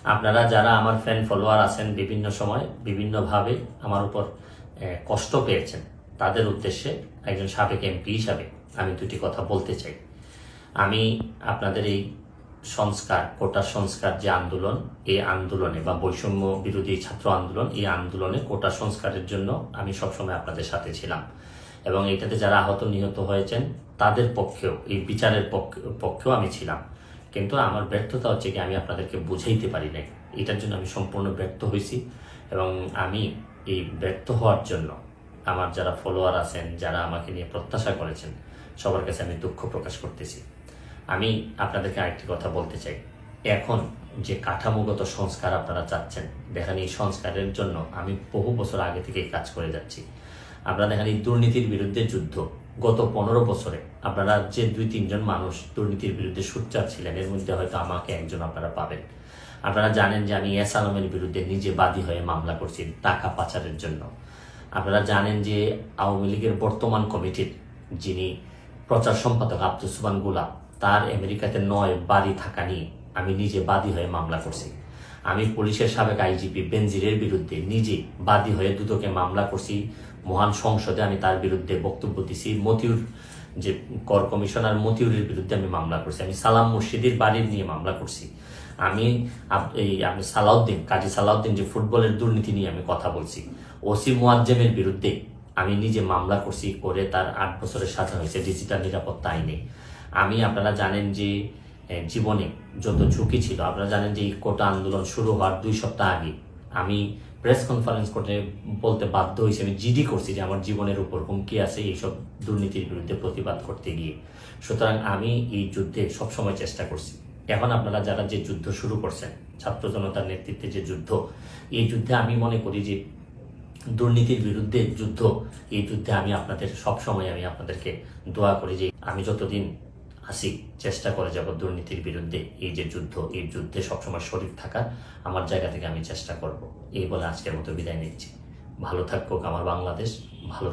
আপনারা যারা আমার ফ্যান ফলোয়ার আছেন বিভিন্ন সময় বিভিন্নভাবে আমার উপর কষ্ট পেয়েছেন, তাদের উদ্দেশ্যে একজন সাবেক এমপি হিসাবে আমি দুটি কথা বলতে চাই। আমি আপনাদের এই সংস্কার, কোটা সংস্কার যে আন্দোলন, এই আন্দোলনে বা বৈষম্য বিরোধী ছাত্র আন্দোলন, এই আন্দোলনে কোটা সংস্কারের জন্য আমি সবসময় আপনাদের সাথে ছিলাম এবং এটাতে যারা আহত নিহত হয়েছেন তাদের পক্ষেও, এই বিচারের পক্ষেও আমি ছিলাম। কিন্তু আমার ব্যর্থতা হচ্ছে কি, আমি আপনাদেরকে বুঝাইতে পারি নাই। এটার জন্য আমি সম্পূর্ণ ব্যর্থ হয়েছি এবং আমি এই ব্যর্থ হওয়ার জন্য আমার যারা ফলোয়ার আছেন, যারা আমাকে নিয়ে প্রত্যাশা করেছেন, সবার কাছে আমি দুঃখ প্রকাশ করতেছি। আমি আপনাদেরকে আরেকটি কথা বলতে চাই। এখন যে কাঠামোগত সংস্কার আপনারা চাচ্ছেন, দেখেন এই সংস্কারের জন্য আমি বহু বছর আগে থেকেই কাজ করে যাচ্ছি। আপনারা দেখেন এই দুর্নীতির বিরুদ্ধে যুদ্ধ গত 15 বছরে আপনারা যে 2-3 জন মানুষ দুর্নীতির বিরুদ্ধে সোচ্চার ছিলেন, এর মধ্যে হয়তো আমাকে একজন আপনারা পাবেন। আপনারা জানেন যে আমি এস আলমের বিরুদ্ধে নিজে বাদী হয়ে মামলা করছি টাকা পাচারের জন্য। আপনারা জানেন যে আওয়ামী লীগের বর্তমান কমিটির যিনি প্রচার সম্পাদক আব্দুস সুবহান গোলাপ, তার আমেরিকাতে 9 বাড়ি থাকা নিয়ে আমি নিজে বাদী হয়ে মামলা করছি। আমি পুলিশের সাবেক আইজিপি বেনজিরের বিরুদ্ধে নিজে বাদী হয়ে দুদকে মামলা করছি। মহান সংসদে আমি তার বিরুদ্ধে বক্তব্য দিছি। মতিউর যে কর কমিশনার মতিউরের বিরুদ্ধে আমি মামলা করছি। আমি সালাম মুর্শিদির বাড়ির নিয়ে মামলা করছি। আমি আপনি সালাউদ্দিন, কাজী সালাউদ্দিন যে ফুটবলের দুর্নীতি নিয়ে আমি কথা বলছি। ওসি মুয়াজ্জেমের বিরুদ্ধে আমি নিজে মামলা করছি, করে তার 8 বছরের সাজা হয়েছে ডিজিটাল নিরাপত্তা আইনে। আপনারা জানেন যে জীবনে যত ঝুঁকি ছিল, আপনারা জানেন যে এই কোটা আন্দোলন শুরু হওয়ার 2 সপ্তাহ আগে আমি প্রেস কনফারেন্স করে বলতে বাধ্য হয়েছি, আমি জিডি করছি যে আমার জীবনের উপর হুমকি আছে এইসব দুর্নীতির বিরুদ্ধে প্রতিবাদ করতে গিয়ে। সুতরাং আমি এই যুদ্ধে সবসময় চেষ্টা করছি। এখন আপনারা যারা যে যুদ্ধ শুরু করছেন, ছাত্র জনতার নেতৃত্বে যে যুদ্ধ, এই যুদ্ধে আমি মনে করি যে দুর্নীতির বিরুদ্ধে যুদ্ধ, এই যুদ্ধে আমি আপনাদের সবসময় আমি আপনাদেরকে দোয়া করি যে আমি যতদিন আসি চেষ্টা করে যাব দুর্নীতির বিরুদ্ধে এই যে যুদ্ধ, এই যুদ্ধে সবসময় শরীর থাকার আমার জায়গা থেকে আমি চেষ্টা করব। এই বলে আজকের মতো বিদায় নিচ্ছি। ভালো থাকুক আমার বাংলাদেশ, ভালো